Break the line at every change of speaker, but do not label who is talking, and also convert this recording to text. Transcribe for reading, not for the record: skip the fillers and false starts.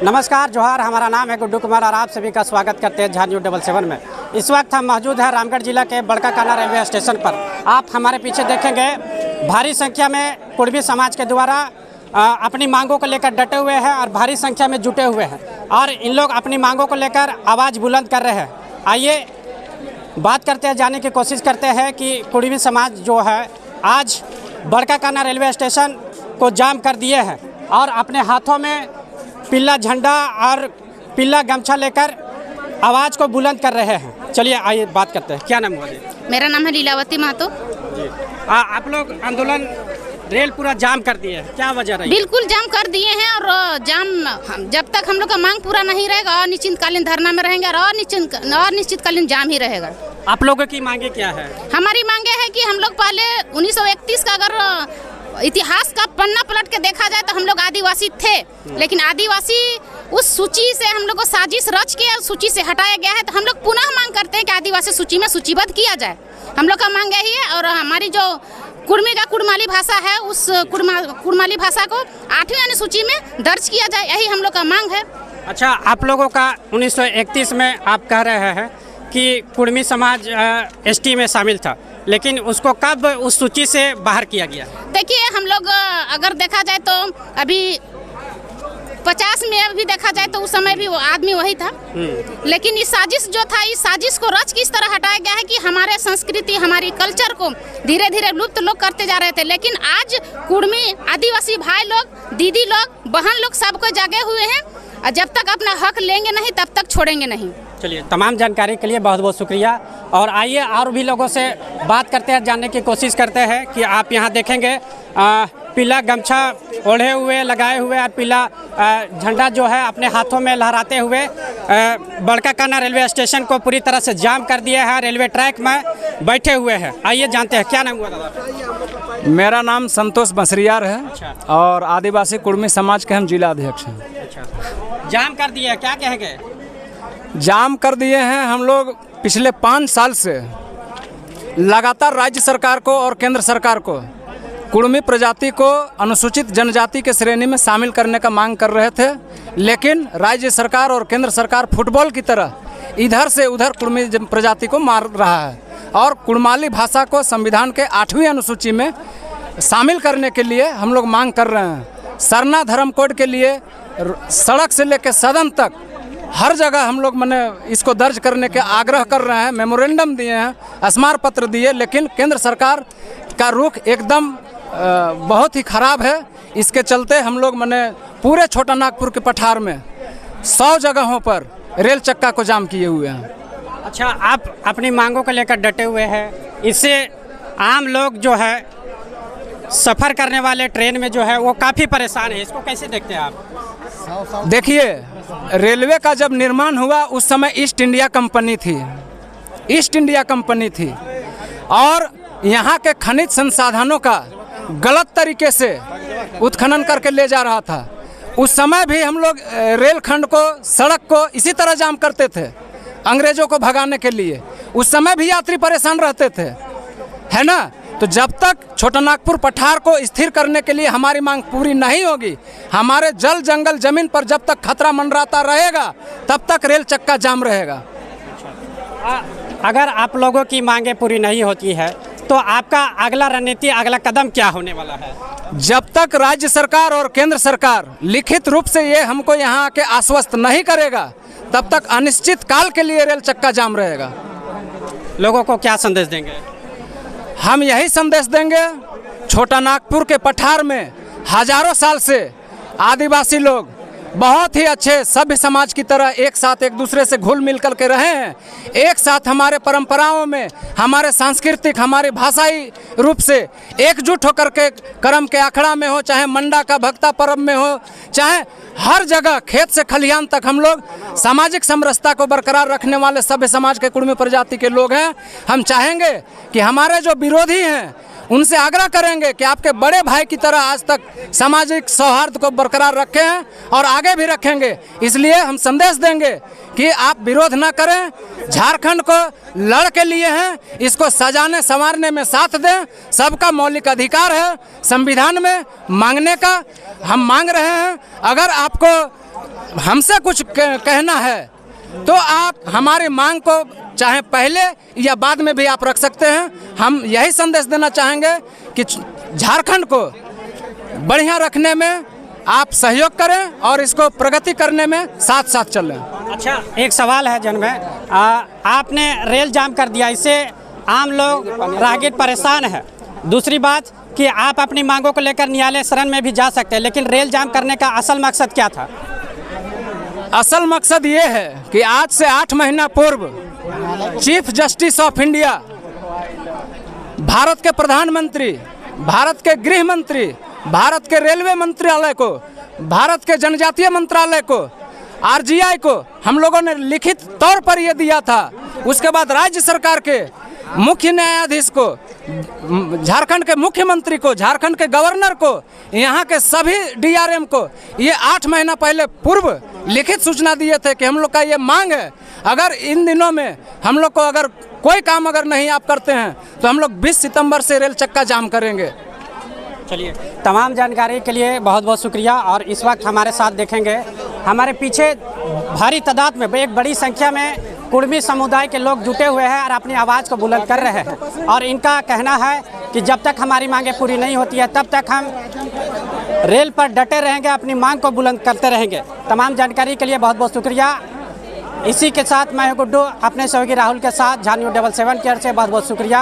नमस्कार जोहार, हमारा नाम है गुड्डू कुमार और आप सभी का स्वागत करते हैं झांझ 777 में। इस वक्त हम मौजूद हैं रामगढ़ जिला के बड़का काना रेलवे स्टेशन पर। आप हमारे पीछे देखेंगे भारी संख्या में कुर्मी समाज के द्वारा अपनी मांगों को लेकर डटे हुए हैं और भारी संख्या में जुटे हुए हैं और इन लोग अपनी मांगों को लेकर आवाज़ बुलंद कर रहे हैं। आइए बात करते हैं, जाने की कोशिश करते हैं कि कुर्मी समाज जो है आज बड़का काना रेलवे स्टेशन को जाम कर दिए हैं और अपने हाथों में पीला झंडा और पीला गमछा लेकर आवाज़ को बुलंद कर रहे हैं। चलिए आइए बात करते हैं। क्या नाम हुआ जी?
मेरा नाम है लीलावती महतो।
आप लोग आंदोलन रेल पूरा जाम कर दिए हैं, क्या वजह रही?
बिल्कुल जाम कर दिए हैं और जाम जब तक हम लोग का मांग पूरा नहीं रहेगा अनिश्चितकालीन धरना में रहेंगे और अनिश्चितकालीन जाम ही रहेगा।
आप लोगों की मांगे क्या है?
हमारी मांगे है कि हम लोग पहले 1931 का अगर इतिहास का पन्ना पलट के देखा जाए तो हम लोग आदिवासी थे, लेकिन आदिवासी उस सूची से हम लोग को साजिश रच के सूची से हटाया गया है। तो हम लोग पुनः मांग करते हैं कि आदिवासी सूची में सूचीबद्ध किया जाए। हम लोग का मांग यही है और हमारी जो कुर्मी का कुड़माली भाषा है उस कुड़माली भाषा को 8वीं अनुसूची में दर्ज किया जाए, यही हम लोग का मांग है।
अच्छा, आप लोगों का 1931 में आप कह रहे हैं कि कुर्मी समाज एसटी में शामिल था, लेकिन उसको कब उस सूची से बाहर किया गया?
देखिए, हम लोग अगर देखा जाए तो अभी 50 में अभी देखा जाए तो उस समय भी वो आदमी वही था, लेकिन इस साजिश जो था इस साजिश को रच किस तरह हटाया गया है कि हमारे संस्कृति हमारी कल्चर को धीरे धीरे लुप्त लोग करते जा रहे थे। लेकिन आज कुर्मी आदिवासी भाई लोग, दीदी लोग, बहन लोग सबको जागे हुए हैं और जब तक अपना हक लेंगे नहीं तब तक छोड़ेंगे नहीं।
चलिए, तमाम जानकारी के लिए बहुत बहुत शुक्रिया। और आइए और भी लोगों से बात करते हैं, जानने की कोशिश करते हैं कि आप यहाँ देखेंगे पीला गमछा ओढ़े हुए लगाए हुए और पीला झंडा जो है अपने हाथों में लहराते हुए बड़का काना रेलवे स्टेशन को पूरी तरह से जाम कर दिया है, रेलवे ट्रैक में बैठे हुए हैं। आइए जानते हैं, क्या नाम हुआ दादा?
मेरा नाम संतोष बंसरियार है।
अच्छा।
और आदिवासी कुर्मी समाज के हम जिला अध्यक्ष हैं।
अच्छा, जाम कर दिया, क्या कहेंगे?
जाम कर दिए हैं हम लोग पिछले 5 साल से लगातार राज्य सरकार को और केंद्र सरकार को कुर्मी प्रजाति को अनुसूचित जनजाति के श्रेणी में शामिल करने का मांग कर रहे थे, लेकिन राज्य सरकार और केंद्र सरकार फुटबॉल की तरह इधर से उधर कुर्मी प्रजाति को मार रहा है और कुड़माली भाषा को संविधान के 8वीं अनुसूची में शामिल करने के लिए हम लोग मांग कर रहे हैं। सरना धर्म कोड के लिए सड़क से लेकर सदन तक हर जगह हम लोग इसको दर्ज करने के आग्रह कर रहे हैं, मेमोरेंडम दिए हैं, स्मार पत्र दिए, लेकिन केंद्र सरकार का रुख एकदम बहुत ही खराब है। इसके चलते हम लोग पूरे छोटा नागपुर के पठार में 100 जगहों पर रेल चक्का को जाम किए हुए हैं।
अच्छा, आप अपनी मांगों को लेकर डटे हुए हैं, इससे आम लोग जो है सफ़र करने वाले ट्रेन में जो है वो काफ़ी परेशान है, इसको कैसे देखते हैं आप?
देखिए, रेलवे का जब निर्माण हुआ उस समय ईस्ट इंडिया कंपनी थी और यहाँ के खनिज संसाधनों का गलत तरीके से उत्खनन करके ले जा रहा था। उस समय भी हम लोग रेलखंड को, सड़क को इसी तरह जाम करते थे अंग्रेजों को भगाने के लिए। उस समय भी यात्री परेशान रहते थे, है ना? तो जब तक छोटा नागपुर पठार को स्थिर करने के लिए हमारी मांग पूरी नहीं होगी, हमारे जल जंगल जमीन पर जब तक खतरा मंडराता रहेगा तब तक रेल चक्का जाम रहेगा।
अगर आप लोगों की मांगें पूरी नहीं होती है तो आपका अगला रणनीति, अगला कदम क्या होने वाला है?
जब तक राज्य सरकार और केंद्र सरकार लिखित रूप से ये हमको यहाँ आके आश्वस्त नहीं करेगा तब तक अनिश्चित काल के लिए रेल चक्का जाम रहेगा।
लोगों को क्या संदेश देंगे?
हम यही संदेश देंगे, छोटा नागपुर के पठार में हजारों साल से आदिवासी लोग बहुत ही अच्छे सभ्य समाज की तरह एक साथ एक दूसरे से घुल मिल कर के रहे हैं। एक साथ हमारे परंपराओं में, हमारे सांस्कृतिक, हमारे भाषाई रूप से एकजुट होकर के कर्म के अखड़ा में हो, चाहे मंडा का भक्ता पर्व में हो, चाहे हर जगह खेत से खलिहान तक हम लोग सामाजिक समरसता को बरकरार रखने वाले सभ्य समाज के कुर्मी प्रजाति के लोग हैं। हम चाहेंगे कि हमारे जो विरोधी हैं उनसे आग्रह करेंगे कि आपके बड़े भाई की तरह आज तक सामाजिक सौहार्द को बरकरार रखे हैं और आगे भी रखेंगे। इसलिए हम संदेश देंगे कि आप विरोध न करें, झारखंड को लड़ के लिए हैं, इसको सजाने संवारने में साथ दें। सबका मौलिक अधिकार है संविधान में मांगने का, हम मांग रहे हैं। अगर आपको हमसे कुछ कहना है तो आप हमारी मांग को चाहे पहले या बाद में भी आप रख सकते हैं। हम यही संदेश देना चाहेंगे कि झारखंड को बढ़िया रखने में आप सहयोग करें और इसको प्रगति करने में साथ साथ चलें।
अच्छा, एक सवाल है जन में, आपने रेल जाम कर दिया, इससे आम लोग राहगीर परेशान है। दूसरी बात कि आप अपनी मांगों को लेकर न्यायालय शरण में भी जा सकते हैं, लेकिन रेल जाम करने का असल मकसद क्या था?
असल मकसद ये है कि आज से 8 महीना पूर्व chief justice of India, Bharat के प्रधानमंत्री, भारत के गृह मंत्री, भारत के रेलवे मंत्रालय को, भारत के जनजातीय मंत्रालय को, आरजीआई को हम लोगों ने लिखित तौर पर यह दिया था। उसके बाद राज्य सरकार के मुख्य न्यायाधीश को, झारखंड के मुख्यमंत्री को, झारखंड के गवर्नर को, यहाँ के सभी डीआरएम को ये 8 महीना पहले पूर्व लिखित सूचना दिए थे कि हम लोग का ये मांग है, अगर इन दिनों में हम लोग को अगर कोई काम अगर नहीं आप करते हैं तो हम लोग 20 सितंबर से रेल चक्का जाम करेंगे।
चलिए, तमाम जानकारी के लिए बहुत बहुत शुक्रिया। और इस वक्त हमारे साथ देखेंगे, हमारे पीछे भारी तादाद में, एक बड़ी संख्या में कुर्मी समुदाय के लोग जुटे हुए हैं और अपनी आवाज़ को बुलंद कर रहे हैं। और इनका कहना है कि जब तक हमारी मांगें पूरी नहीं होती है तब तक हम रेल पर डटे रहेंगे, अपनी मांग को बुलंद करते रहेंगे। तमाम जानकारी के लिए बहुत बहुत शुक्रिया। इसी के साथ मैं गुड्डू अपने सहयोगी राहुल के साथ झान्यू 777 की ओर से बहुत बहुत शुक्रिया।